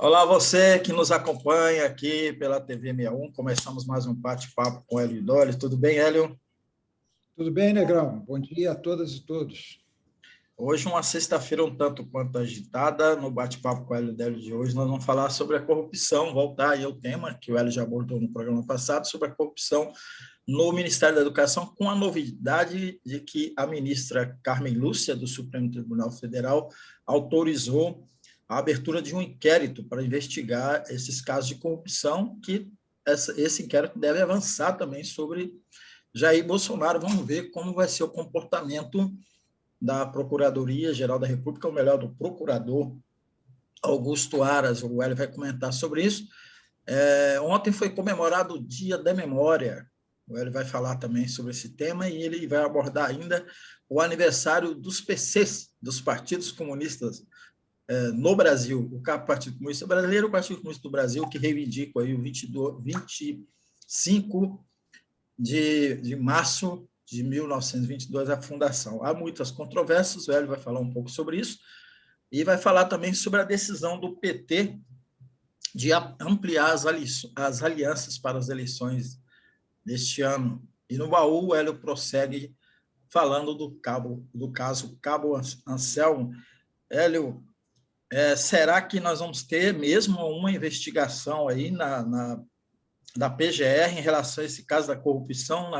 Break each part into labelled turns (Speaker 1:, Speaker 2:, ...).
Speaker 1: Olá, você que nos acompanha aqui pela TV 61. Começamos mais um bate-papo com Hélio Dolly. Tudo bem, Hélio?
Speaker 2: Tudo bem, Negrão? Bom dia a todas e todos.
Speaker 1: Hoje, uma sexta-feira um tanto quanto agitada. No bate-papo com o Hélio Dolly de hoje, nós vamos falar sobre a corrupção, voltar aí ao tema que o Hélio já abordou no programa passado, sobre a corrupção no Ministério da Educação, com a novidade de que a ministra Carmen Lúcia, do Supremo Tribunal Federal, autorizou a abertura de um inquérito para investigar esses casos de corrupção, que esse inquérito deve avançar também sobre Jair Bolsonaro. Vamos ver como vai ser o comportamento da Procuradoria-Geral da República, ou melhor, do procurador Augusto Aras. O Hélio vai comentar sobre isso. Ontem foi comemorado o Dia da Memória. O Hélio vai falar também sobre esse tema e ele vai abordar ainda o aniversário dos PCs, dos partidos comunistas no Brasil, o Partido Comunista Brasileiro, o Partido Comunista do Brasil, que reivindica aí o 25 de março de 1922, a fundação. Há muitas controvérsias, o Hélio vai falar um pouco sobre isso, e vai falar também sobre a decisão do PT de ampliar as alianças para as eleições deste ano. E no baú, o Hélio prossegue falando do caso Cabo Anselmo. Hélio, será que nós vamos ter mesmo uma investigação aí da PGR em relação a esse caso da corrupção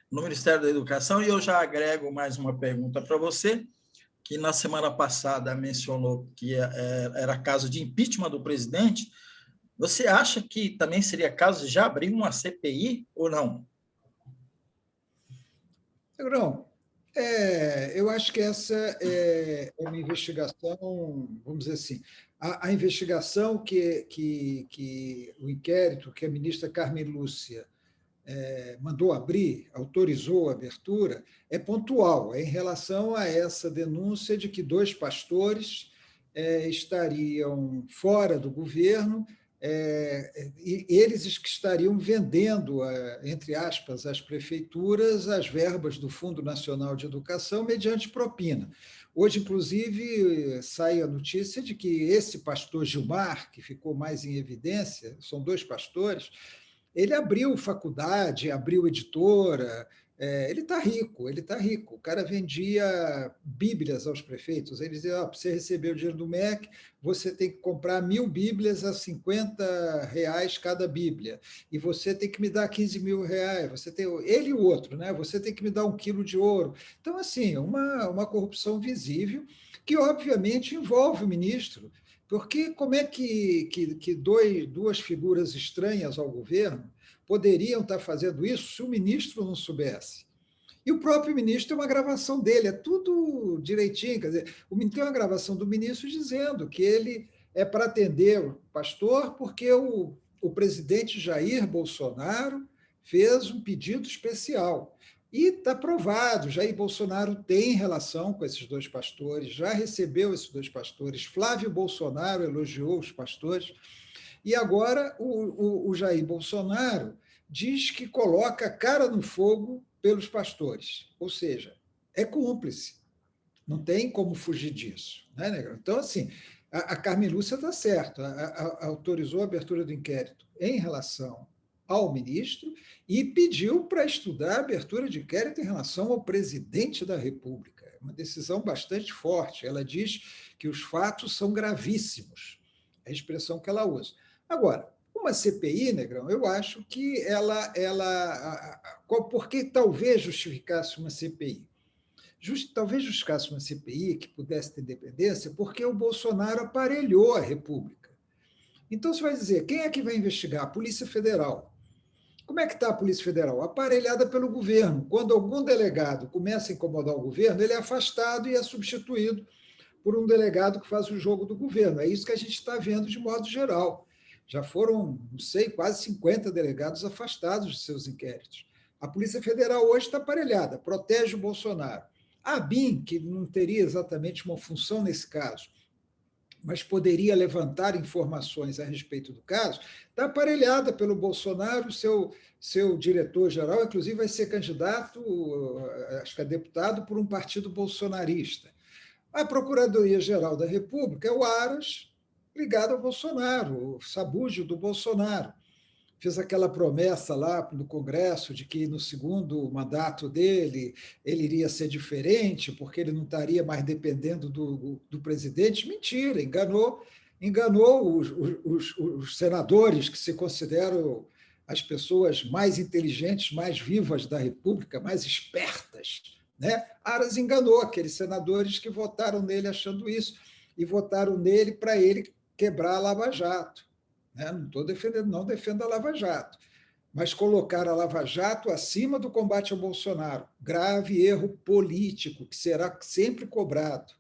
Speaker 1: no Ministério da Educação? E eu já agrego mais uma pergunta para você, que na semana passada mencionou que era caso de impeachment do presidente. Você acha que também seria caso de já abrir uma CPI ou não?
Speaker 2: Negrão, eu acho que essa é uma investigação, vamos dizer assim, a investigação que o inquérito que a ministra Carmen Lúcia mandou abrir, autorizou a abertura, é pontual, é em relação a essa denúncia de que dois pastores estariam fora do governo, e eles que estariam vendendo, entre aspas, às prefeituras as verbas do Fundo Nacional de Educação mediante propina. Hoje, inclusive, sai a notícia de que esse pastor Gilmar, que ficou mais em evidência, são dois pastores, ele abriu faculdade, abriu editora, ele está rico, ele está rico. O cara vendia bíblias aos prefeitos, ele dizia, para você receber o dinheiro do MEC, você tem que comprar 1.000 bíblias a R$ 50 cada bíblia, e você tem que me dar R$ 15.000, ele e o outro, né? Você tem que me dar 1 quilo de ouro. Então, assim, uma corrupção visível, que obviamente envolve o ministro, porque como é que duas figuras estranhas ao governo poderiam estar fazendo isso se o ministro não soubesse? E o próprio ministro tem uma gravação dele, é tudo direitinho. Quer dizer, tem uma gravação do ministro dizendo que ele é para atender o pastor porque o presidente Jair Bolsonaro fez um pedido especial. E está provado, Jair Bolsonaro tem relação com esses dois pastores, já recebeu esses dois pastores, Flávio Bolsonaro elogiou os pastores, e agora o Jair Bolsonaro diz que coloca a cara no fogo pelos pastores, ou seja, é cúmplice, não tem como fugir disso, né, Negrão? Então, assim, a Carmen Lúcia está certa, autorizou a abertura do inquérito em relação ao ministro e pediu para estudar a abertura de inquérito em relação ao presidente da República. É uma decisão bastante forte. Ela diz que os fatos são gravíssimos, é a expressão que ela usa. Agora, uma CPI, Negrão, eu acho que por que talvez justificasse uma CPI? Talvez justificasse uma CPI que pudesse ter independência, porque o Bolsonaro aparelhou a República. Então, você vai dizer, quem é que vai investigar? A Polícia Federal. Como é que está a Polícia Federal? Aparelhada pelo governo. Quando algum delegado começa a incomodar o governo, ele é afastado e é substituído por um delegado que faz o jogo do governo. É isso que a gente está vendo de modo geral. Já foram, não sei, quase 50 delegados afastados de seus inquéritos. A Polícia Federal hoje está aparelhada, protege o Bolsonaro. A ABIN, que não teria exatamente uma função nesse caso, mas poderia levantar informações a respeito do caso, está aparelhada pelo Bolsonaro, seu diretor-geral, inclusive vai ser candidato, acho que é deputado, por um partido bolsonarista. A Procuradoria-Geral da República é o Aras, ligado ao Bolsonaro, o sabúgio do Bolsonaro. Fez aquela promessa lá no Congresso de que no segundo mandato dele ele iria ser diferente, porque ele não estaria mais dependendo do presidente. Mentira, enganou os senadores que se consideram as pessoas mais inteligentes, mais vivas da República, mais espertas. Né? Aras enganou aqueles senadores que votaram nele achando isso, e votaram nele para ele quebrar a Lava Jato. Né? Não estou defendendo, não defendo a Lava Jato, mas colocar a Lava Jato acima do combate ao Bolsonaro. Grave erro político, que será sempre cobrado.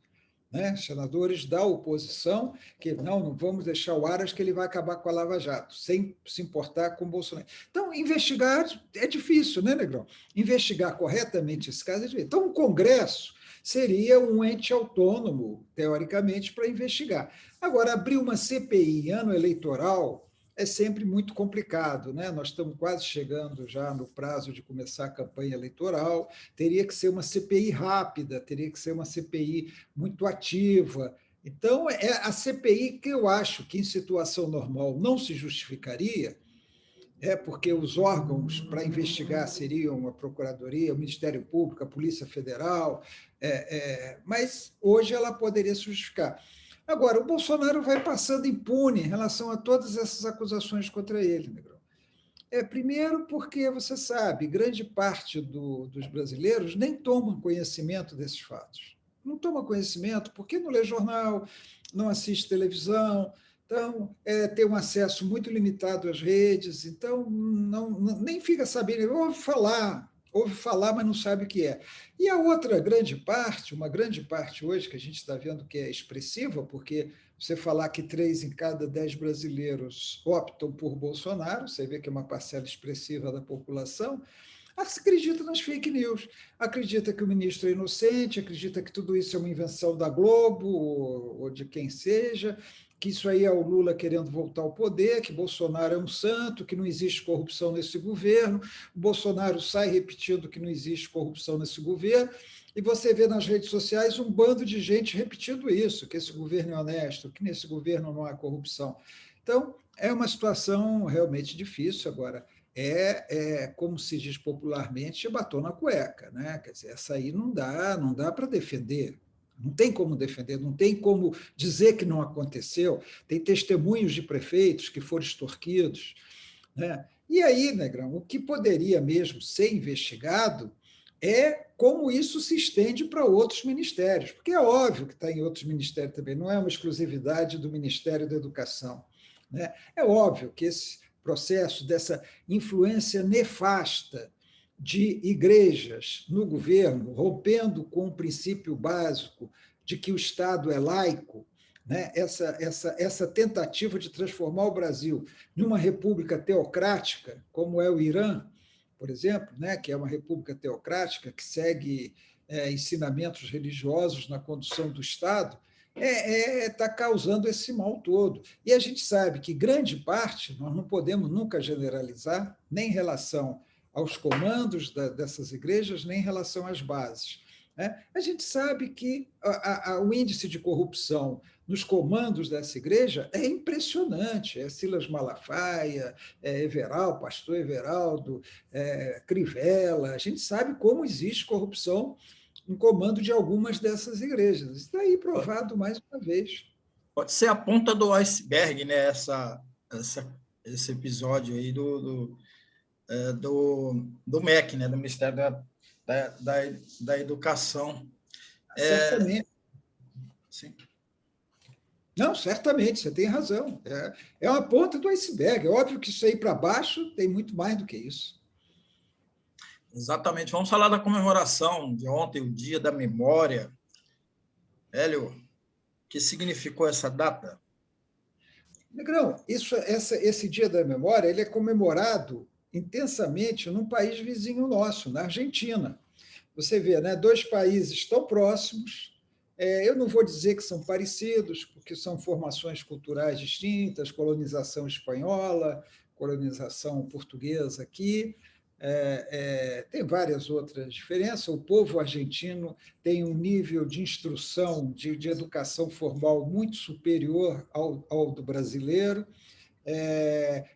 Speaker 2: Né? Senadores da oposição, que não vamos deixar o Aras que ele vai acabar com a Lava Jato, sem se importar com o Bolsonaro. Então, investigar é difícil, né, Negrão? Investigar corretamente esse caso é difícil. Então, o Congresso seria um ente autônomo, teoricamente, para investigar. Agora, abrir uma CPI em ano eleitoral é sempre muito complicado, né? Nós estamos quase chegando já no prazo de começar a campanha eleitoral, teria que ser uma CPI rápida, teria que ser uma CPI muito ativa. Então, é a CPI que eu acho que, em situação normal, não se justificaria, porque os órgãos para investigar seriam a Procuradoria, o Ministério Público, a Polícia Federal, mas hoje ela poderia se justificar. Agora, o Bolsonaro vai passando impune em relação a todas essas acusações contra ele, Negrão. Primeiro, porque, você sabe, grande parte dos brasileiros nem tomam conhecimento desses fatos. Não toma conhecimento porque não lê jornal, não assiste televisão, então tem um acesso muito limitado às redes, então nem fica sabendo, ouve falar, mas não sabe o que é. E a outra grande parte, uma grande parte hoje que a gente está vendo que é expressiva, porque você falar que 3 em cada 10 brasileiros optam por Bolsonaro, você vê que é uma parcela expressiva da população, acredita nas fake news, acredita que o ministro é inocente, acredita que tudo isso é uma invenção da Globo ou de quem seja, que isso aí é o Lula querendo voltar ao poder, que Bolsonaro é um santo, que não existe corrupção nesse governo, o Bolsonaro sai repetindo que não existe corrupção nesse governo, e você vê nas redes sociais um bando de gente repetindo isso, que esse governo é honesto, que nesse governo não há corrupção. Então, é uma situação realmente difícil. Agora, como se diz popularmente, batom na cueca. Né? Quer dizer, essa aí não dá para defender. Não tem como defender, não tem como dizer que não aconteceu. Tem testemunhos de prefeitos que foram extorquidos. Né? E aí, Negrão, o que poderia mesmo ser investigado é como isso se estende para outros ministérios, porque é óbvio que está em outros ministérios também, não é uma exclusividade do Ministério da Educação. Né? É óbvio que esse processo dessa influência nefasta de igrejas no governo, rompendo com o princípio básico de que o Estado é laico, né? Essa tentativa de transformar o Brasil numa república teocrática, como é o Irã, por exemplo, né? Que é uma república teocrática que segue ensinamentos religiosos na condução do Estado, está causando esse mal todo. E a gente sabe que grande parte, nós não podemos nunca generalizar, nem em relação aos comandos dessas igrejas, nem em relação às bases. Né? A gente sabe que o índice de corrupção nos comandos dessa igreja é impressionante. É Silas Malafaia, pastor Everaldo, Crivella. A gente sabe como existe corrupção em comando de algumas dessas igrejas. Isso está aí provado mais uma vez.
Speaker 1: Pode ser a ponta do iceberg, né? Esse episódio aí do MEC, né? Do Ministério da Educação.
Speaker 2: Certamente.
Speaker 1: Sim.
Speaker 2: Não, certamente, você tem razão. É uma ponta do iceberg. É óbvio que isso aí para baixo tem muito mais do que isso.
Speaker 1: Exatamente. Vamos falar da comemoração de ontem, o Dia da Memória. Hélio, o que significou essa data?
Speaker 2: Negrão, esse Dia da Memória ele é comemorado intensamente num país vizinho nosso, na Argentina. Você vê, né, 2 países tão próximos. Eu não vou dizer que são parecidos, porque são formações culturais distintas, colonização espanhola, colonização portuguesa aqui, Tem várias outras diferenças. O povo argentino tem um nível de instrução, de educação formal muito superior ao do brasileiro.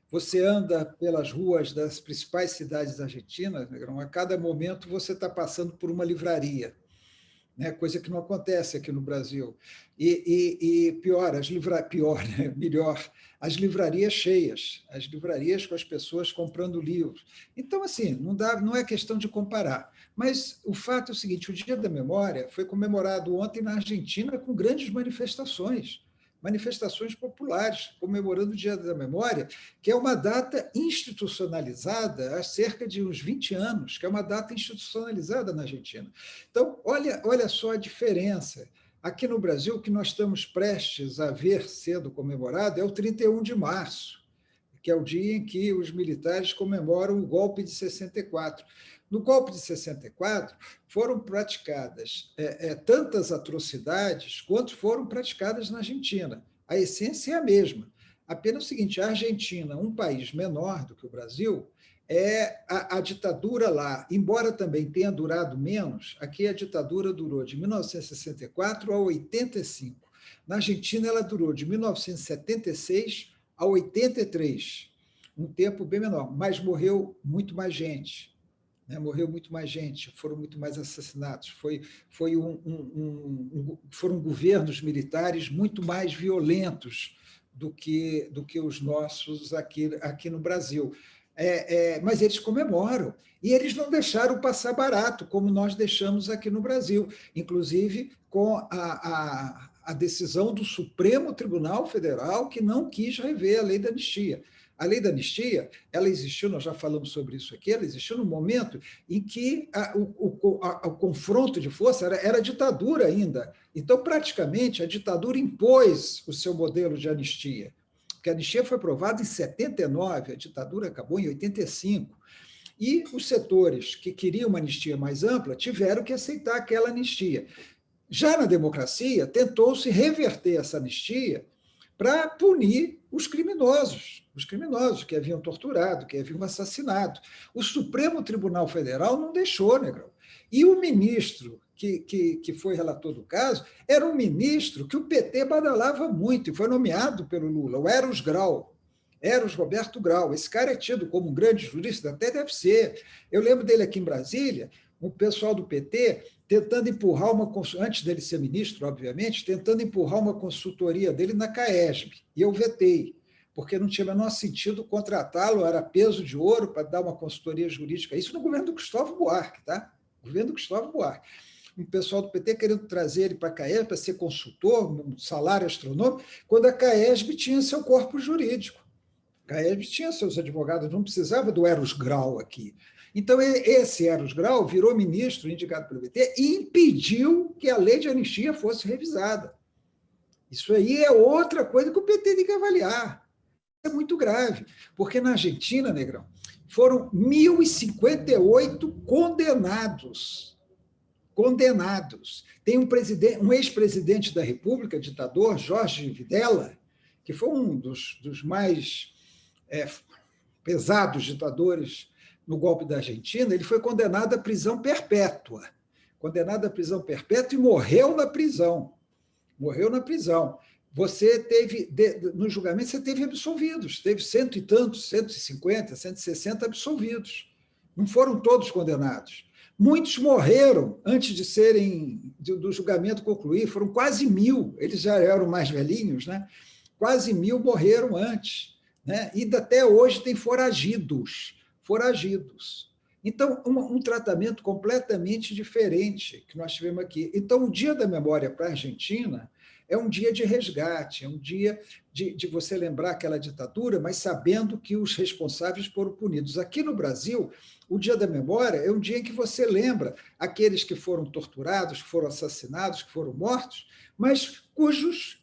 Speaker 2: Você anda pelas ruas das principais cidades argentinas, Negrão, a cada momento você está passando por uma livraria, né? Coisa que não acontece aqui no Brasil. E pior, né? Melhor, as livrarias cheias, as livrarias com as pessoas comprando livros. Então, assim, não é questão de comparar. Mas o fato é o seguinte: o Dia da Memória foi comemorado ontem na Argentina com grandes manifestações populares, comemorando o Dia da Memória, que é uma data institucionalizada há cerca de uns 20 anos, que é uma data institucionalizada na Argentina. Então, olha só a diferença. Aqui no Brasil, o que nós estamos prestes a ver sendo comemorado é o 31 de março, que é o dia em que os militares comemoram o golpe de 64. No golpe de 64, foram praticadas tantas atrocidades quanto foram praticadas na Argentina. A essência é a mesma. Apenas o seguinte: a Argentina, um país menor do que o Brasil, a ditadura lá, embora também tenha durado menos, aqui a ditadura durou de 1964 a 85. Na Argentina, ela durou de 1976 a 83, um tempo bem menor, mas morreu muito mais gente. Né? Morreu muito mais gente, foram muito mais assassinatos, foram governos militares muito mais violentos do que os nossos aqui no Brasil. Mas eles comemoram, e eles não deixaram passar barato, como nós deixamos aqui no Brasil, inclusive com a decisão do Supremo Tribunal Federal, que não quis rever a lei da anistia. A lei da anistia, ela existiu, nós já falamos sobre isso aqui, ela existiu no momento em que o confronto de força era ditadura ainda. Então, praticamente, a ditadura impôs o seu modelo de anistia, porque a anistia foi aprovada em 79, a ditadura acabou em 85. E os setores que queriam uma anistia mais ampla tiveram que aceitar aquela anistia. Já na democracia, tentou-se reverter essa anistia para punir os criminosos que haviam torturado, que haviam assassinado. O Supremo Tribunal Federal não deixou, Negrão. E o ministro que foi relator do caso era um ministro que o PT badalava muito e foi nomeado pelo Lula, o Eros Grau. Eros Roberto Grau. Esse cara é tido como um grande jurista, até deve ser. Eu lembro dele aqui em Brasília, o pessoal do PT tentando empurrar antes dele ser ministro, obviamente, tentando empurrar uma consultoria dele na CAESB, e eu vetei, porque não tinha o menor sentido contratá-lo, era peso de ouro para dar uma consultoria jurídica. Isso no governo do Cristóvão Buarque, tá? Governo do Cristóvão Buarque. O pessoal do PT querendo trazer ele para a CAESB para ser consultor, um salário astronômico, quando a CAESB tinha seu corpo jurídico. A CAESB tinha seus advogados, não precisava do Eros Grau aqui. Então, esse Eros Grau virou ministro indicado pelo PT e impediu que a lei de anistia fosse revisada. Isso aí é outra coisa que o PT tem que avaliar. É muito grave, porque na Argentina, Negrão, foram 1.058 condenados. Tem um ex-presidente da República, ditador, Jorge Videla, que foi um dos mais pesados ditadores no golpe da Argentina. Ele foi condenado à prisão perpétua. E morreu na prisão. Você teve, no julgamento, você teve absolvidos, teve 100 e tantos, 150, 160 absolvidos. Não foram todos condenados. Muitos morreram antes do julgamento concluir, foram quase 1.000, eles já eram mais velhinhos, né? Quase 1.000 morreram antes, né? E até hoje tem foragidos. Então, um tratamento completamente diferente que nós tivemos aqui. Então, o Dia da Memória para a Argentina é um dia de resgate, é um dia de você lembrar aquela ditadura, mas sabendo que os responsáveis foram punidos. Aqui no Brasil, o Dia da Memória é um dia em que você lembra aqueles que foram torturados, que foram assassinados, que foram mortos, mas cujos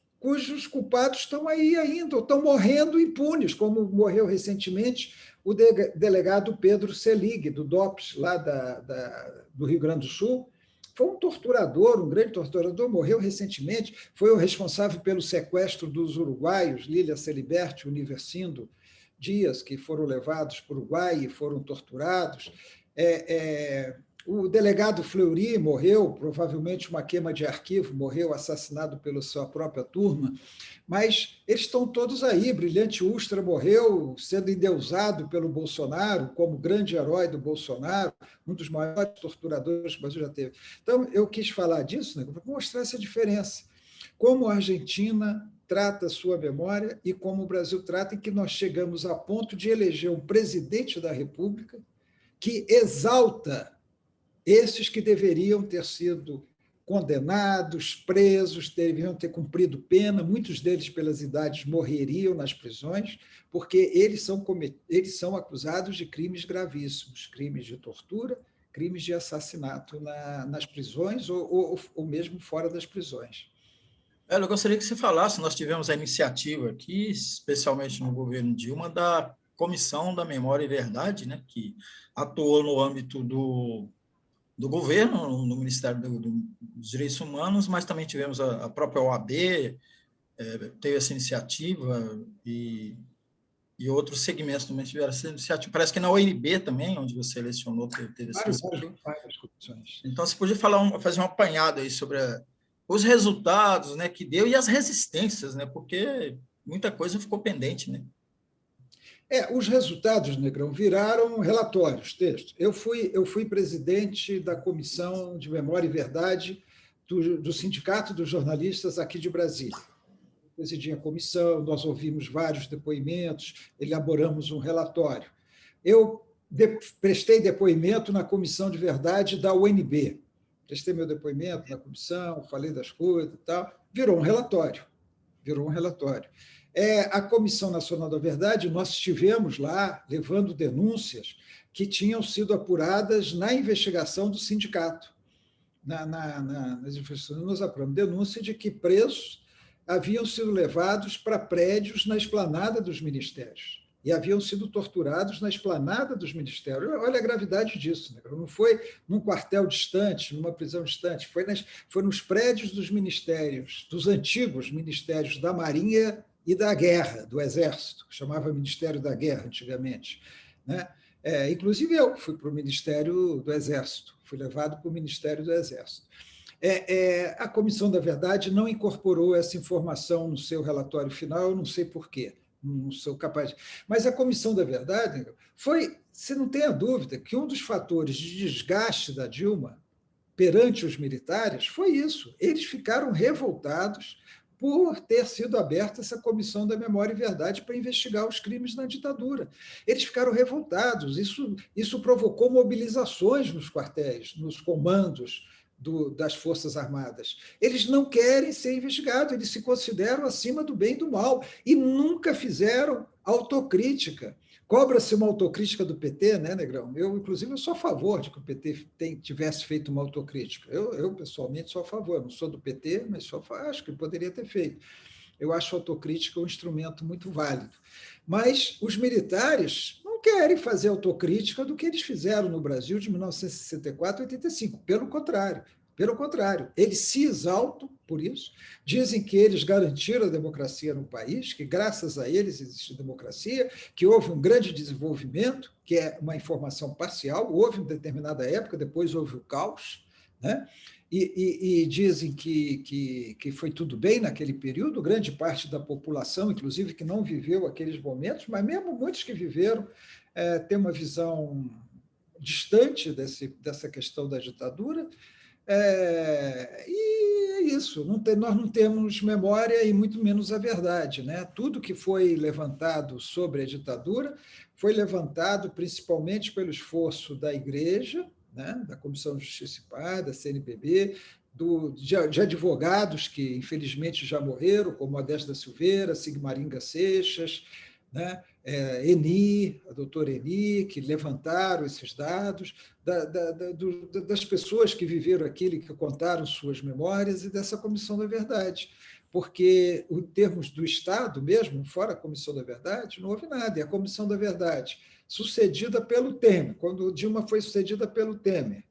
Speaker 2: culpados estão aí ainda, ou estão morrendo impunes, como morreu recentemente o delegado Pedro Selig, do DOPS, lá do Rio Grande do Sul. Foi um torturador, um grande torturador, morreu recentemente, foi o responsável pelo sequestro dos uruguaios, Lília Celiberti, Universindo, Dias, que foram levados para o Uruguai e foram torturados. O delegado Fleury morreu, provavelmente uma queima de arquivo, morreu assassinado pela sua própria turma, mas eles estão todos aí. Brilhante Ustra morreu sendo endeusado pelo Bolsonaro como grande herói do Bolsonaro, um dos maiores torturadores que o Brasil já teve. Então, eu quis falar disso, né, para mostrar essa diferença. Como a Argentina trata a sua memória e como o Brasil trata, em que nós chegamos a ponto de eleger um presidente da República que exalta esses que deveriam ter sido condenados, presos, deveriam ter cumprido pena, muitos deles, pelas idades, morreriam nas prisões, porque eles são acusados de crimes gravíssimos, crimes de tortura, crimes de assassinato nas prisões ou mesmo fora das prisões.
Speaker 1: Eu gostaria que você falasse, nós tivemos a iniciativa aqui, especialmente no governo Dilma, da Comissão da Memória e Verdade, né, que atuou no âmbito do governo, no Ministério dos Direitos Humanos, mas também tivemos a própria OAB, teve essa iniciativa, e outros segmentos também tiveram essa iniciativa. Parece que na ONB também, onde você lecionou, teve essa iniciativa.
Speaker 2: Várias comissões.
Speaker 1: Então, você podia fazer um apanhado aí sobre os resultados, né, que deu e as resistências, né, porque muita coisa ficou pendente, né?
Speaker 2: Os resultados, Negrão, viraram relatórios, textos. Eu fui presidente da Comissão de Memória e Verdade do Sindicato dos Jornalistas aqui de Brasília. Presidi a comissão, nós ouvimos vários depoimentos, elaboramos um relatório. Eu prestei depoimento na Comissão de Verdade da UNB. Prestei meu depoimento na comissão, falei das coisas e tal. Virou um relatório. A Comissão Nacional da Verdade, nós estivemos lá levando denúncias que tinham sido apuradas na investigação do sindicato. Nas investigações, nós apuramos denúncia de que presos haviam sido levados para prédios na esplanada dos ministérios e haviam sido torturados na esplanada dos ministérios. Olha a gravidade disso, né? Não foi num quartel distante, numa prisão distante, foi nos prédios dos ministérios, dos antigos ministérios da Marinha e da Guerra, do Exército, que chamava Ministério da Guerra antigamente, né? Inclusive eu fui para o Ministério do Exército, fui levado para o Ministério do Exército. A Comissão da Verdade não incorporou essa informação no seu relatório final, eu não sei por quê, não sou capaz de... Mas a Comissão da Verdade você não tenha dúvida que um dos fatores de desgaste da Dilma perante os militares foi isso. Eles ficaram revoltados por ter sido aberta essa Comissão da Memória e Verdade para investigar os crimes na ditadura. Eles ficaram revoltados, isso provocou mobilizações nos quartéis, nos comandos das Forças Armadas. Eles não querem ser investigados, eles se consideram acima do bem e do mal, e nunca fizeram autocrítica. Cobra-se uma autocrítica do PT, né, Negrão? Inclusive, eu sou a favor de que o PT tivesse feito uma autocrítica. Eu pessoalmente, sou a favor. Não sou do PT, mas acho que poderia ter feito. Eu acho a autocrítica um instrumento muito válido. Mas os militares não querem fazer autocrítica do que eles fizeram no Brasil de 1964 a 85. Pelo contrário, eles se exaltam por isso, dizem que eles garantiram a democracia no país, que graças a eles existe democracia, que houve um grande desenvolvimento, que é uma informação parcial, houve em determinada época, depois houve o caos, né? E dizem que foi tudo bem naquele período, grande parte da população, inclusive, que não viveu aqueles momentos, mas mesmo muitos que viveram, têm uma visão distante dessa questão da ditadura. E é isso, nós não temos memória e muito menos a verdade, né? Tudo que foi levantado sobre a ditadura foi levantado principalmente pelo esforço da Igreja, né? Da Comissão de Justiça e Paz, da CNBB, de advogados que infelizmente já morreram, como Modesto da Silveira, Sigmaringa Seixas, né? A doutora Eni, que levantaram esses dados, das pessoas que viveram aquilo e que contaram suas memórias, e dessa Comissão da Verdade. Porque, em termos do Estado mesmo, fora a Comissão da Verdade, não houve nada. E a Comissão da Verdade, sucedida pelo Temer, quando Dilma foi sucedida pelo Temer,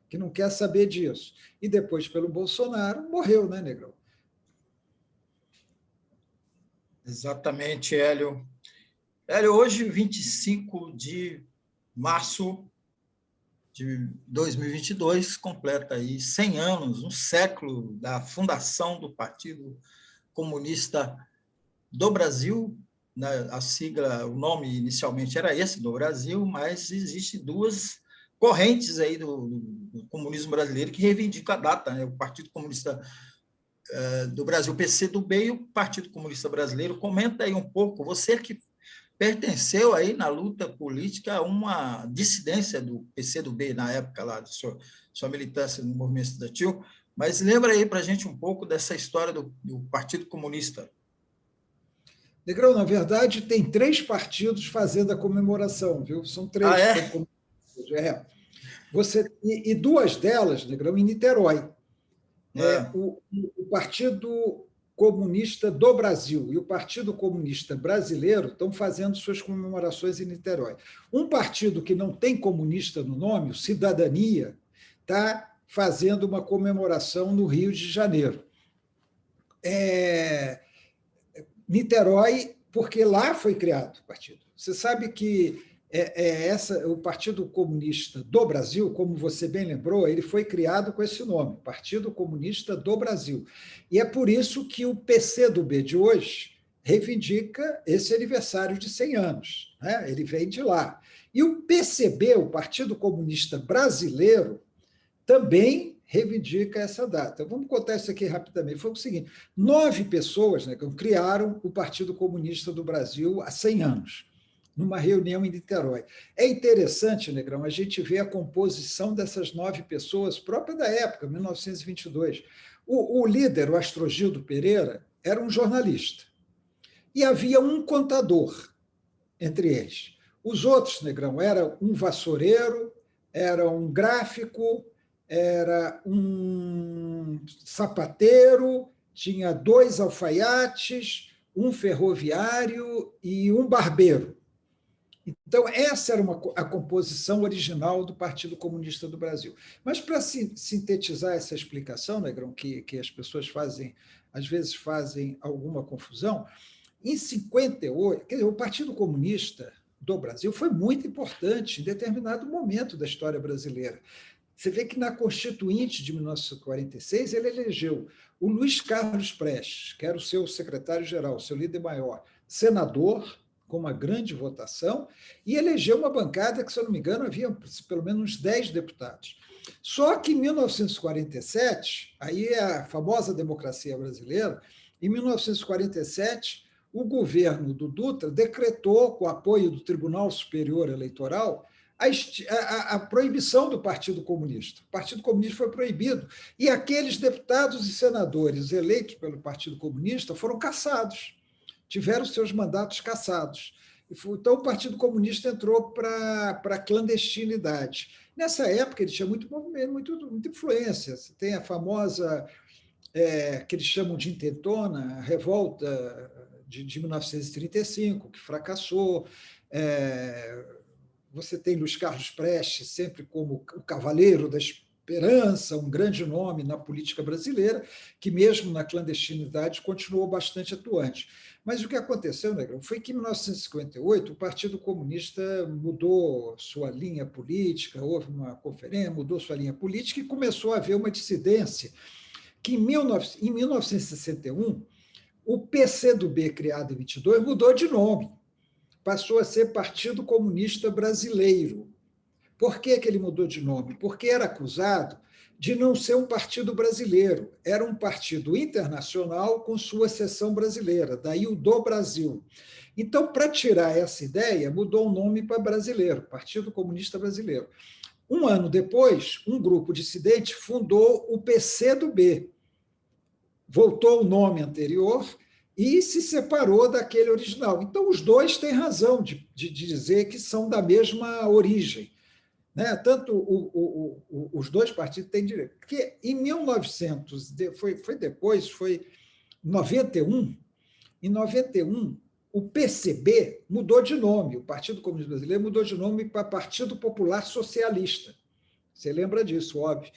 Speaker 2: que não quer saber disso, e depois pelo Bolsonaro, morreu, né, Negrão?
Speaker 1: Exatamente, Hélio. Hélio, hoje, 25 de março de 2022, completa aí 100 anos, um século da fundação do Partido Comunista do Brasil, né? A sigla, o nome inicialmente era esse, do Brasil, mas existem duas correntes aí do comunismo brasileiro que reivindicam a data, né? O Partido Comunista do Brasil, PCdoB, e o Partido Comunista Brasileiro. Comenta aí um pouco, você que pertenceu aí na luta política a uma dissidência do PCdoB na época lá, de sua militância no movimento estudantil, mas lembra aí para a gente um pouco dessa história do Partido Comunista.
Speaker 2: Negrão, na verdade, tem 3 partidos fazendo a comemoração, viu? São 3
Speaker 1: Ah,
Speaker 2: que
Speaker 1: é?
Speaker 2: estão comemorando. E 2 delas, Negrão, em Niterói.
Speaker 1: É.
Speaker 2: O Partido Comunista do Brasil e o Partido Comunista Brasileiro estão fazendo suas comemorações em Niterói. Um partido que não tem comunista no nome, o Cidadania, está fazendo uma comemoração no Rio de Janeiro. Niterói, porque lá foi criado o partido. Você sabe que o Partido Comunista do Brasil, como você bem lembrou, ele foi criado com esse nome, Partido Comunista do Brasil. E é por isso que o PCdoB de hoje reivindica esse aniversário de 100 anos. Né? Ele vem de lá. E o PCB, o Partido Comunista Brasileiro, também reivindica essa data. Vamos contar isso aqui rapidamente. Foi o seguinte: 9 pessoas, né, criaram o Partido Comunista do Brasil há 100 anos, numa reunião em Niterói. É interessante, Negrão, a gente ver a composição dessas 9 pessoas, própria da época, 1922. O líder, o Astrogildo Pereira, era um jornalista. E havia um contador entre eles. Os outros, Negrão, era um vassoureiro, era um gráfico, era um sapateiro, tinha 2 alfaiates, um ferroviário e um barbeiro. Então, essa era a composição original do Partido Comunista do Brasil. Mas, para sintetizar essa explicação, Negrão, que as pessoas às vezes fazem alguma confusão, em 58, quer dizer, o Partido Comunista do Brasil foi muito importante em determinado momento da história brasileira. Você vê que na Constituinte de 1946 ele elegeu o Luiz Carlos Prestes, que era o seu secretário-geral, o seu líder maior, senador, com uma grande votação, e elegeu uma bancada que, se eu não me engano, havia pelo menos uns 10 deputados. Só que em 1947, aí é a famosa democracia brasileira, em 1947, o governo do Dutra decretou, com o apoio do Tribunal Superior Eleitoral, a proibição do Partido Comunista. O Partido Comunista foi proibido. E aqueles deputados e senadores eleitos pelo Partido Comunista foram cassados, tiveram seus mandatos cassados. Então, o Partido Comunista entrou para a clandestinidade. Nessa época, ele tinha muito movimento, muita influência. Você tem a famosa, que eles chamam de intentona, a revolta de 1935, que fracassou. Você tem Luiz Carlos Prestes sempre como o cavaleiro da esperança, um grande nome na política brasileira, que mesmo na clandestinidade continuou bastante atuante. Mas o que aconteceu, Negrão, foi que em 1958 o Partido Comunista mudou sua linha política, houve uma conferência, mudou sua linha política e começou a haver uma dissidência que em 1961 o PCdoB, criado em 22, mudou de nome, passou a ser Partido Comunista Brasileiro. Por que ele mudou de nome? Porque era acusado de não ser um partido brasileiro, era um partido internacional com sua seção brasileira, daí o do Brasil. Então, para tirar essa ideia, mudou o nome para brasileiro, Partido Comunista Brasileiro. Um ano depois, um grupo dissidente fundou o PCdoB, voltou o nome anterior e se separou daquele original. Então, os dois têm razão de dizer que são da mesma origem. Né? Tanto os dois partidos têm direito. Porque em 1900, foi depois, foi 91, em 91, o PCB mudou de nome, o Partido Comunista Brasileiro mudou de nome para Partido Popular Socialista. Você lembra disso, óbvio.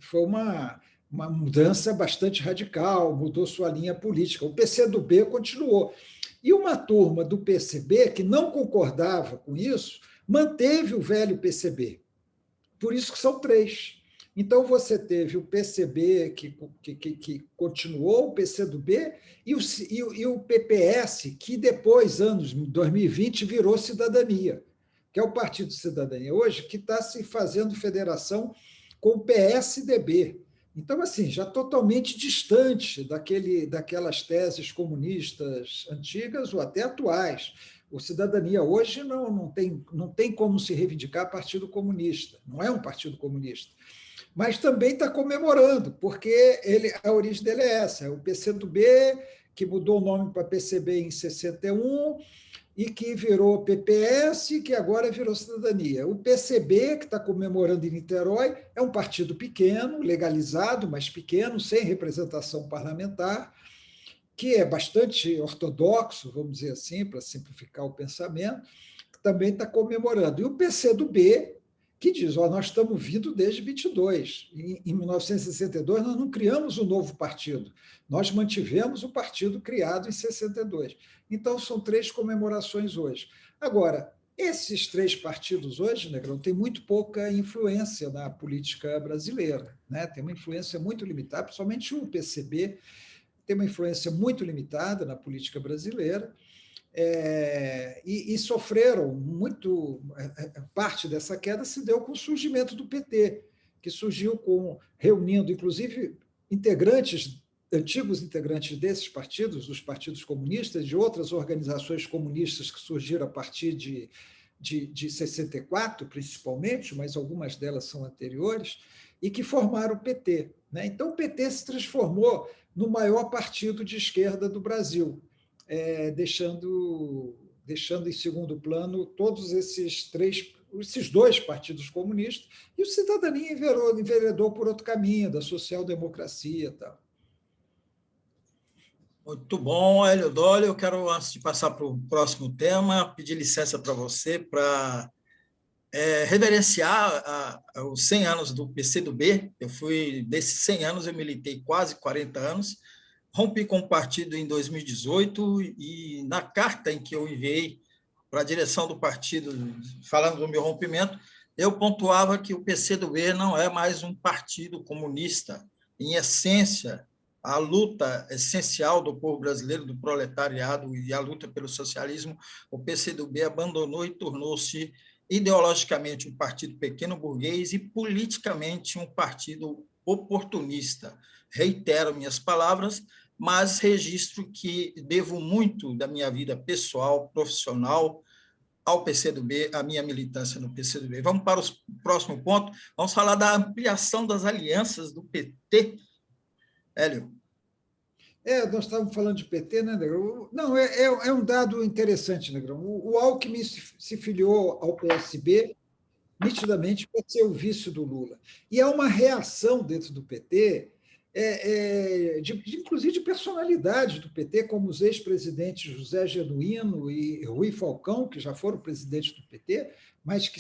Speaker 2: Foi uma mudança bastante radical, mudou sua linha política. O PCdoB continuou. E uma turma do PCB, que não concordava com isso, manteve o velho PCB. Por isso que são três. Então, você teve o PCB, que continuou, o PCdoB, e o PPS, que depois, anos 2020, virou Cidadania, que é o Partido Cidadania hoje, que está se fazendo federação com o PSDB. Então, assim, já totalmente distante daquelas teses comunistas antigas ou até atuais. O Cidadania hoje não tem como se reivindicar partido comunista, não é um partido comunista. Mas também está comemorando, porque a origem dele é essa, é o PCdoB, que mudou o nome para PCB em 61, e que virou PPS, que agora virou Cidadania. O PCB, que está comemorando em Niterói, é um partido pequeno, legalizado, mas pequeno, sem representação parlamentar, que é bastante ortodoxo, vamos dizer assim, para simplificar o pensamento, que também está comemorando. E o PCdoB, que diz, nós estamos vindo desde 22. Em 1962, nós não criamos um novo partido, nós mantivemos o partido criado em 62. Então, são três comemorações hoje. Agora, esses três partidos hoje, Negrão, têm muito pouca influência na política brasileira, né? Tem uma influência muito limitada, principalmente o PCB, tem uma influência muito limitada na política brasileira, e sofreram muito. Parte dessa queda se deu com o surgimento do PT, que surgiu reunindo, inclusive, antigos integrantes desses partidos, dos partidos comunistas, de outras organizações comunistas que surgiram a partir de 64, principalmente, mas algumas delas são anteriores, e que formaram o PT, né? Então, o PT se transformou no maior partido de esquerda do Brasil, deixando em segundo plano todos esses dois partidos comunistas, e o Cidadania enveredou por outro caminho, da social-democracia e tal.
Speaker 1: Muito bom, Hélio Dolly. Eu quero, antes de passar para o próximo tema, pedir licença para você para reverenciar os 100 anos do PCdoB. Desses 100 anos, eu militei quase 40 anos, rompi com o partido em 2018 e na carta em que eu enviei para a direção do partido, falando do meu rompimento, eu pontuava que o PCdoB não é mais um partido comunista. Em essência, a luta essencial do povo brasileiro, do proletariado e a luta pelo socialismo, o PCdoB abandonou e tornou-se ideologicamente um partido pequeno burguês e politicamente um partido oportunista. Reitero minhas palavras, mas registro que devo muito da minha vida pessoal, profissional, ao PCdoB, à minha militância no PCdoB. Vamos para o próximo ponto. Vamos falar da ampliação das alianças do PT. Hélio.
Speaker 2: Nós estávamos falando de PT, né, Negrão? Não, é um dado interessante, Negrão. O Alckmin se filiou ao PSB nitidamente para ser o vice do Lula. E há uma reação dentro do PT, inclusive de personalidade do PT, como os ex-presidentes José Genuíno e Rui Falcão, que já foram presidentes do PT, mas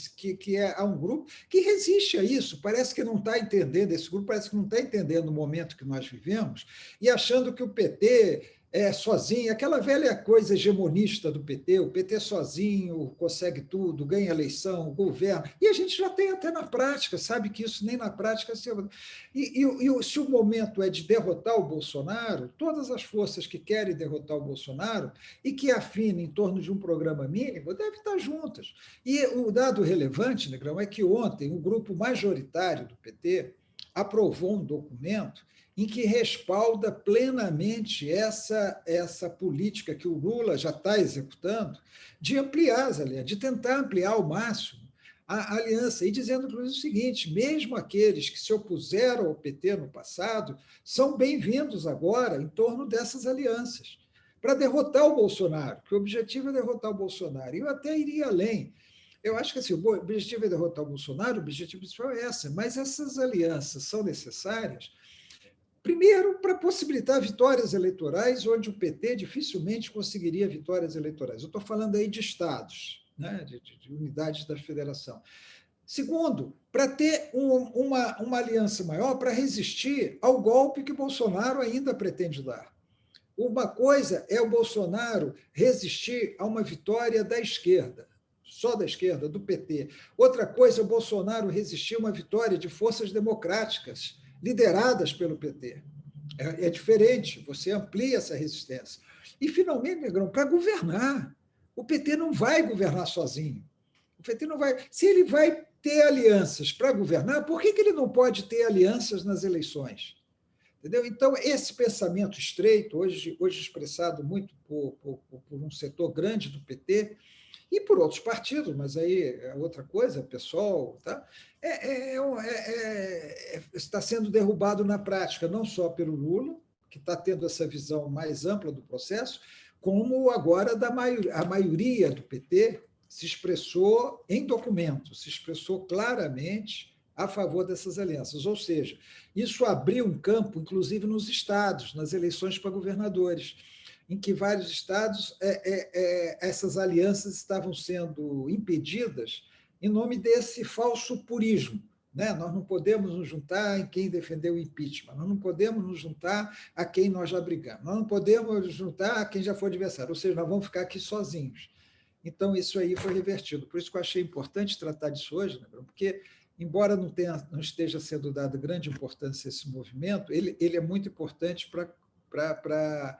Speaker 2: há um grupo que resiste a isso, parece que não está entendendo, esse grupo parece que não está entendendo o momento que nós vivemos, e achando que o PT sozinho, aquela velha coisa hegemonista do PT, o PT sozinho consegue tudo, ganha eleição, governa, e a gente já tem até na prática, sabe que isso nem na prática... Se o momento é de derrotar o Bolsonaro, todas as forças que querem derrotar o Bolsonaro e que afinam em torno de um programa mínimo devem estar juntas. E o dado relevante, Negrão, é que ontem um grupo majoritário do PT aprovou um documento em que respalda plenamente essa política que o Lula já está executando de ampliar as alianças, de tentar ampliar ao máximo a aliança, e dizendo, inclusive, o seguinte: mesmo aqueles que se opuseram ao PT no passado são bem-vindos agora em torno dessas alianças, para derrotar o Bolsonaro, porque o objetivo é derrotar o Bolsonaro. E eu até iria além. Eu acho que assim, o objetivo é derrotar o Bolsonaro, o objetivo principal é essa, mas essas alianças são necessárias. Primeiro, para possibilitar vitórias eleitorais, onde o PT dificilmente conseguiria vitórias eleitorais. Eu estou falando aí de estados, né, de unidades da federação. Segundo, para ter uma aliança maior para resistir ao golpe que Bolsonaro ainda pretende dar. Uma coisa é o Bolsonaro resistir a uma vitória da esquerda, só da esquerda, do PT. Outra coisa é o Bolsonaro resistir a uma vitória de forças democráticas lideradas pelo PT. É diferente, você amplia essa resistência. E, finalmente, Negrão, para governar. O PT não vai governar sozinho. O PT não vai. Se ele vai ter alianças para governar, por que ele não pode ter alianças nas eleições? Entendeu? Então, esse pensamento estreito, hoje expressado muito por um setor grande do PT, e por outros partidos, mas aí é outra coisa, PSOL, tá? Está sendo derrubado na prática, não só pelo Lula, que está tendo essa visão mais ampla do processo, como agora a maioria do PT se expressou em documentos, se expressou claramente a favor dessas alianças. Ou seja, isso abriu um campo, inclusive nos estados, nas eleições para governadores, em que vários estados essas alianças estavam sendo impedidas em nome desse falso purismo. Né? Nós não podemos nos juntar em quem defendeu o impeachment, nós não podemos nos juntar a quem nós já brigamos, nós não podemos nos juntar a quem já foi adversário, ou seja, nós vamos ficar aqui sozinhos. Então, isso aí foi revertido. Por isso que eu achei importante tratar disso hoje, né? Porque, embora não esteja sendo dada grande importância a esse movimento, ele é muito importante para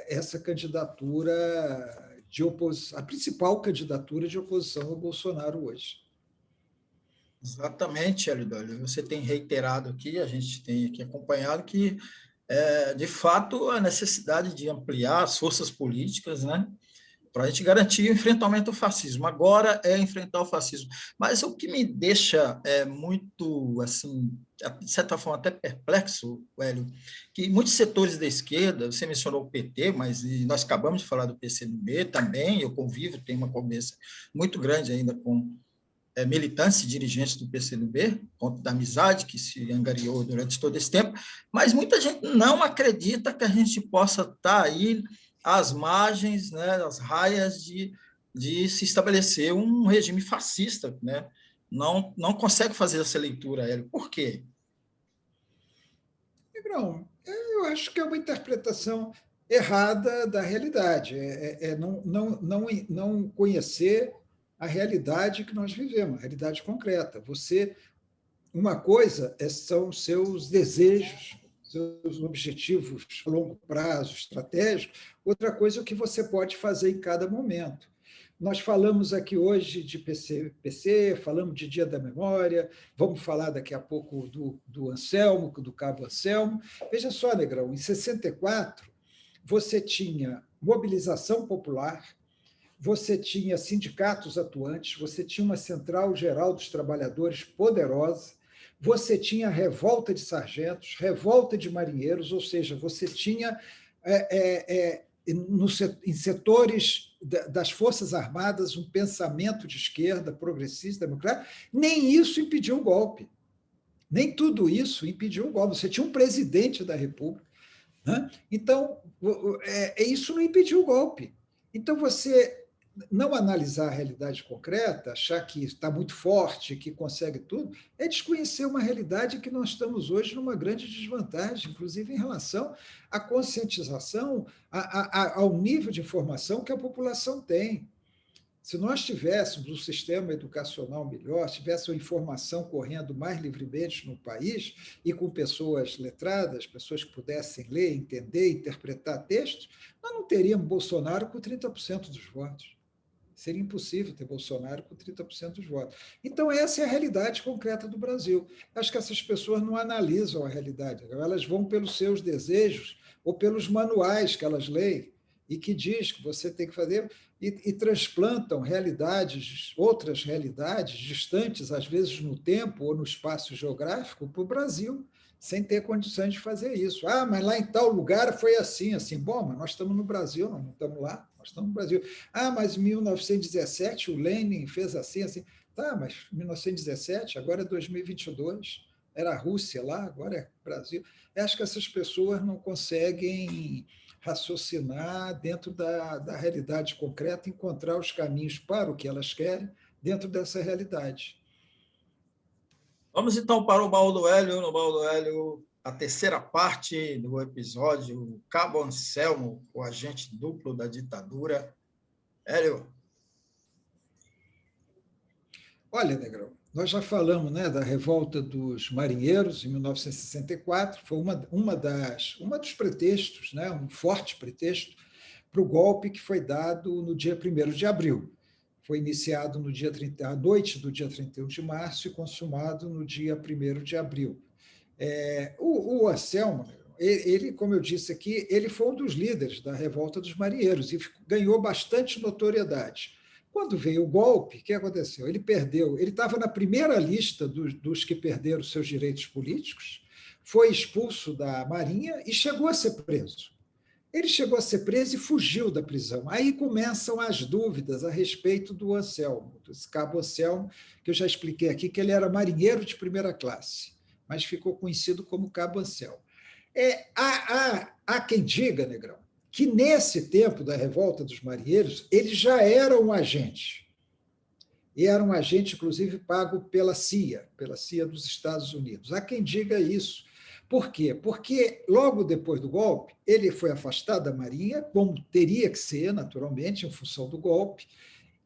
Speaker 2: essa candidatura de oposição, a principal candidatura de oposição ao Bolsonaro hoje.
Speaker 1: Exatamente, Hélio. Você tem reiterado aqui, a gente tem aqui acompanhado que, de fato, a necessidade de ampliar as forças políticas, né, para a gente garantir o enfrentamento ao fascismo. Agora é enfrentar o fascismo. Mas o que me deixa muito, assim, de certa forma, até perplexo, Hélio, que muitos setores da esquerda, você mencionou o PT, mas nós acabamos de falar do PCdoB também, eu convivo, tenho uma conversa muito grande ainda com militantes e dirigentes do PCdoB, ponto da amizade que se angariou durante todo esse tempo, mas muita gente não acredita que a gente possa estar aí às margens, né, às raias de se estabelecer um regime fascista, né? Não consegue fazer essa leitura, Hélio. Por quê?
Speaker 2: Negrão, eu acho que é uma interpretação errada da realidade, não conhecer a realidade que nós vivemos, a realidade concreta. Uma coisa são seus desejos, seus objetivos a longo prazo, estratégicos, outra coisa é o que você pode fazer em cada momento. Nós falamos aqui hoje de PC, falamos de Dia da Memória, vamos falar daqui a pouco do Anselmo, do Cabo Anselmo. Veja só, Negrão, em 64, você tinha mobilização popular, você tinha sindicatos atuantes, você tinha uma Central Geral dos Trabalhadores poderosa, você tinha revolta de sargentos, revolta de marinheiros, ou seja, você tinha em setores das Forças Armadas um pensamento de esquerda, progressista, democrático. Nem isso impediu o golpe. Nem tudo isso impediu o golpe. Você tinha um presidente da República. Né? Então, isso não impediu o golpe. Então, você não analisar a realidade concreta, achar que está muito forte, que consegue tudo, é desconhecer uma realidade que nós estamos hoje numa grande desvantagem, inclusive em relação à conscientização, ao nível de informação que a população tem. Se nós tivéssemos um sistema educacional melhor, se tivesse uma informação correndo mais livremente no país e com pessoas letradas, pessoas que pudessem ler, entender, interpretar textos, nós não teríamos Bolsonaro com 30% dos votos. Seria impossível ter Bolsonaro com 30% dos votos. Então, essa é a realidade concreta do Brasil. Acho que essas pessoas não analisam a realidade, elas vão pelos seus desejos ou pelos manuais que elas leem e que diz que você tem que fazer e transplantam realidades, outras realidades distantes, às vezes no tempo ou no espaço geográfico, para o Brasil, sem ter condições de fazer isso. Ah, mas lá em tal lugar foi assim, assim. Bom, mas nós estamos no Brasil, nós não estamos lá, nós estamos no Brasil. Ah, mas em 1917 o Lenin fez assim, assim. Tá, mas 1917, agora é 2022, era a Rússia lá, agora é Brasil. Eu acho que essas pessoas não conseguem raciocinar dentro da realidade concreta, encontrar os caminhos para o que elas querem dentro dessa realidade.
Speaker 1: Vamos então para o Baldo Hélio. No Baldo Hélio, a terceira parte do episódio, Cabo Anselmo, o agente duplo da ditadura. Hélio.
Speaker 2: Olha, Negrão, nós já falamos, né, da revolta dos marinheiros em 1964, foi uma dos pretextos, né, um forte pretexto para o golpe que foi dado no dia 1º de abril. Foi iniciado no dia 30, à noite do dia 31 de março e consumado no dia 1º de abril. O Anselmo, ele, como eu disse aqui, ele foi um dos líderes da revolta dos marinheiros e ganhou bastante notoriedade. Quando veio o golpe, o que aconteceu? Ele perdeu, ele estava na primeira lista dos que perderam seus direitos políticos, foi expulso da Marinha e chegou a ser preso. Ele chegou a ser preso e fugiu da prisão. Aí começam as dúvidas a respeito do Anselmo, desse Cabo Anselmo, que eu já expliquei aqui, que ele era marinheiro de primeira classe, mas ficou conhecido como Cabo Anselmo. Há quem diga, Negrão, que nesse tempo da revolta dos marinheiros, ele já era um agente. E era um agente, inclusive, pago pela CIA dos Estados Unidos. Há quem diga isso. Por quê? Porque logo depois do golpe, ele foi afastado da Marinha, como teria que ser, naturalmente, em função do golpe.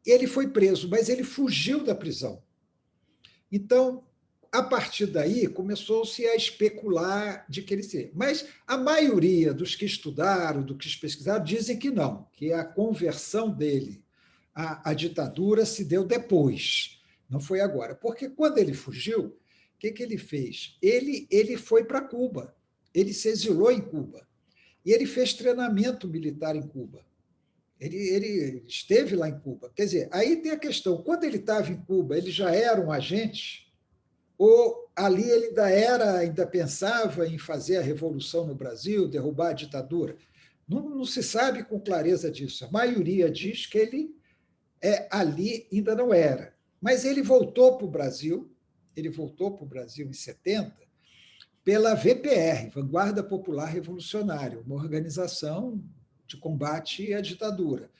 Speaker 2: Ele foi preso, mas ele fugiu da prisão. Então, a partir daí, começou-se a especular de que ele seria. Mas a maioria dos que estudaram, dos que pesquisaram, dizem que não, que a conversão dele à ditadura se deu depois, não foi agora. Porque quando ele fugiu, o que ele fez? Ele foi para Cuba, ele se exilou em Cuba, e ele fez treinamento militar em Cuba. Ele esteve lá em Cuba. Quer dizer, aí tem a questão, quando ele estava em Cuba, ele já era um agente, ou ali ele ainda pensava em fazer a revolução no Brasil, derrubar a ditadura? Não se sabe com clareza disso. A maioria diz que ele ali ainda não era. Mas ele voltou para o Brasil em 70, pela VPR, Vanguarda Popular Revolucionária, uma organização de combate à ditadura.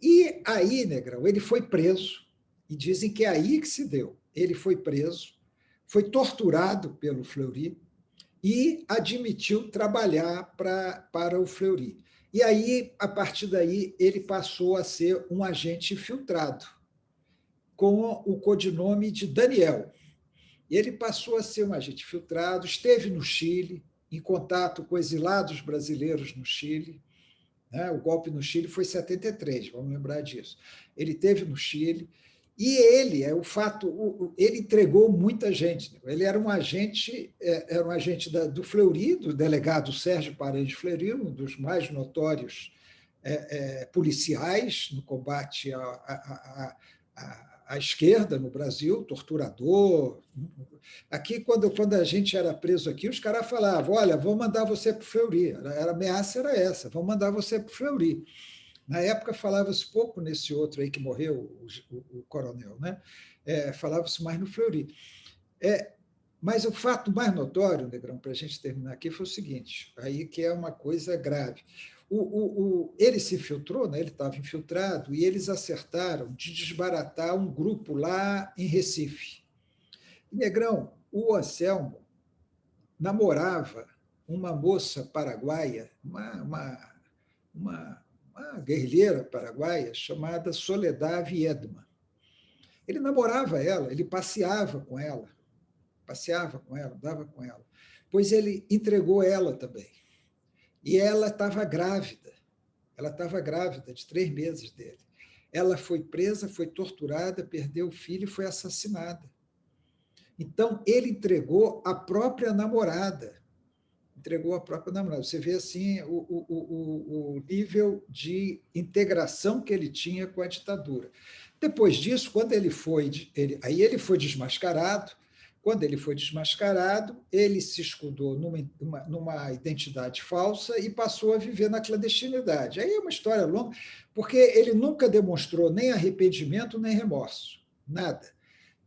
Speaker 2: E aí, Negrão, ele foi preso, e dizem que é aí que se deu. Ele foi preso, foi torturado pelo Fleury e admitiu trabalhar para o Fleury. E aí, a partir daí, ele passou a ser um agente infiltrado, com o codinome de Daniel. Ele passou a ser um agente infiltrado, esteve no Chile, em contato com exilados brasileiros no Chile. Né? O golpe no Chile foi em 73, vamos lembrar disso. Ele esteve no Chile, e ele entregou muita gente. Ele era um agente do Fleury, do delegado Sérgio Paredes Fleury, um dos mais notórios policiais no combate à esquerda no Brasil, torturador. Aqui, quando a gente era preso aqui, os caras falavam, olha, vou mandar você para o Fleury. A ameaça era essa, vão mandar você para o Fleury. Na época, falava-se pouco nesse outro aí que morreu, o coronel, né? Falava-se mais no Fleury. Mas o fato mais notório, Negrão, para a gente terminar aqui, foi o seguinte, aí que é uma coisa grave. Ele se infiltrou, né? Ele estava infiltrado, e eles acertaram de desbaratar um grupo lá em Recife. E, Negrão, o Anselmo namorava uma moça paraguaia, uma guerrilheira paraguaia chamada Soledad Viedma. Ele namorava ela, ele passeava com ela, andava com ela, pois ele entregou ela também. E ela estava grávida de 3 meses dele. Ela foi presa, foi torturada, perdeu o filho e foi assassinada. Então, ele entregou a própria namorada. Você vê assim o nível de integração que ele tinha com a ditadura. Depois disso, quando ele foi desmascarado. Quando ele foi desmascarado, ele se escudou numa identidade falsa e passou a viver na clandestinidade. Aí é uma história longa, porque ele nunca demonstrou nem arrependimento nem remorso, nada.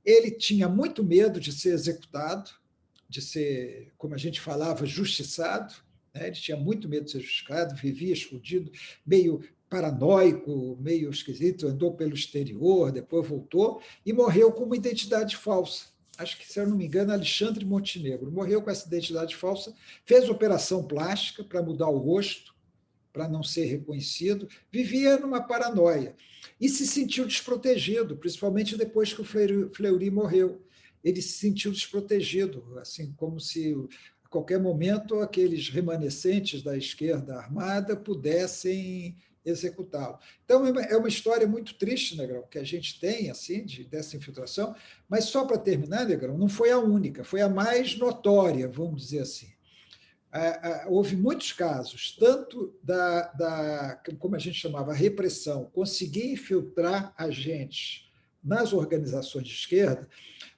Speaker 2: Ele tinha muito medo de ser executado, de ser, como a gente falava, justiçado. Né? Ele tinha muito medo de ser justiçado, vivia escondido, meio paranoico, meio esquisito, andou pelo exterior, depois voltou e morreu com uma identidade falsa. acho que, se eu não me engano, Alexandre Montenegro. Morreu com essa identidade falsa, fez operação plástica para mudar o rosto, para não ser reconhecido, vivia numa paranoia e se sentiu desprotegido, principalmente depois que o Fleury morreu. Ele se sentiu desprotegido, assim como se a qualquer momento aqueles remanescentes da esquerda armada pudessem executá-lo. Então, é uma história muito triste, Negrão, que a gente tem assim dessa infiltração, mas só para terminar, Negrão, não foi a única, foi a mais notória, vamos dizer assim. Houve muitos casos, tanto como a gente chamava, repressão, conseguir infiltrar agentes nas organizações de esquerda,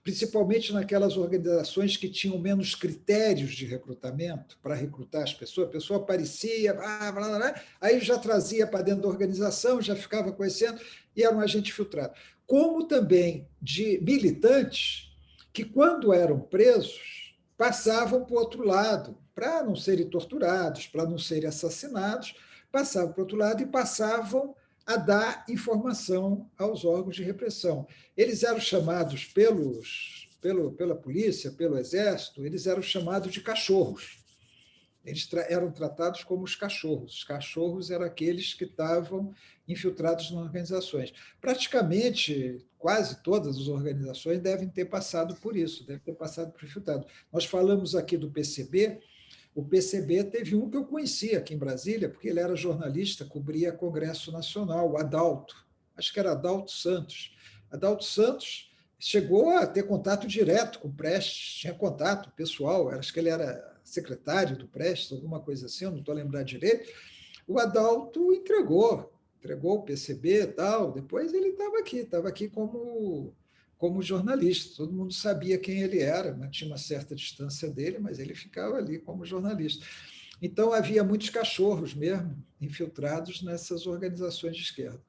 Speaker 2: principalmente naquelas organizações que tinham menos critérios de recrutamento para recrutar as pessoas. A pessoa aparecia, blá, blá, blá, aí já trazia para dentro da organização, já ficava conhecendo, e era um agente filtrado. Como também de militantes que, quando eram presos, passavam para o outro lado, para não serem torturados, para não serem assassinados, passavam para o outro lado e passavam a dar informação aos órgãos de repressão. Eles eram chamados pela polícia, pelo exército, eles eram chamados de cachorros. Eles eram tratados como os cachorros. Os cachorros eram aqueles que estavam infiltrados nas organizações. Praticamente, quase todas as organizações devem ter passado por isso, devem ter passado por infiltrado. Nós falamos aqui do PCB. O PCB teve um que eu conhecia aqui em Brasília, porque ele era jornalista, cobria Congresso Nacional, o Adalto. Acho que era Adalto Santos. Adalto Santos chegou a ter contato direto com o Prestes, tinha contato pessoal, acho que ele era secretário do Prestes, alguma coisa assim, eu não estou lembrando direito. O Adalto entregou o PCB e tal, depois ele estava aqui como jornalista. Todo mundo sabia quem ele era, mantinha uma certa distância dele, mas ele ficava ali como jornalista. Então, havia muitos cachorros mesmo infiltrados nessas organizações de esquerda.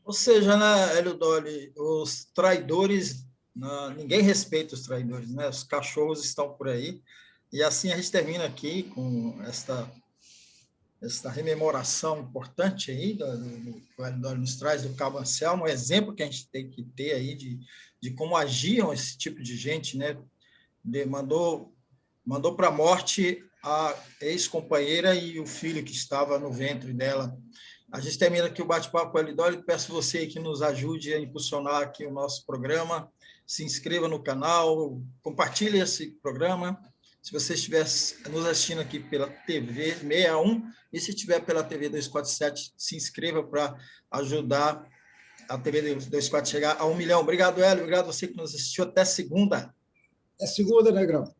Speaker 1: Ou seja, né, Hélio Dolly, os traidores, ninguém respeita os traidores, né? Os cachorros estão por aí. E assim a gente termina aqui com esta rememoração importante aí que o Hélio Dolly nos traz do Cabo Anselmo, um exemplo que a gente tem que ter aí de como agiam esse tipo de gente, né? Mandou para a morte a ex-companheira e o filho que estava no ventre dela. A gente termina aqui o bate-papo com a Elidório. Peço você que nos ajude a impulsionar aqui o nosso programa. Se inscreva no canal, compartilhe esse programa. Se você estiver nos assistindo aqui pela TV 61 e se estiver pela TV 247, se inscreva para ajudar a TV 247 chegar a 1 milhão. Obrigado, Hélio. Obrigado a você que nos assistiu. Até segunda.
Speaker 2: É segunda, Negrão.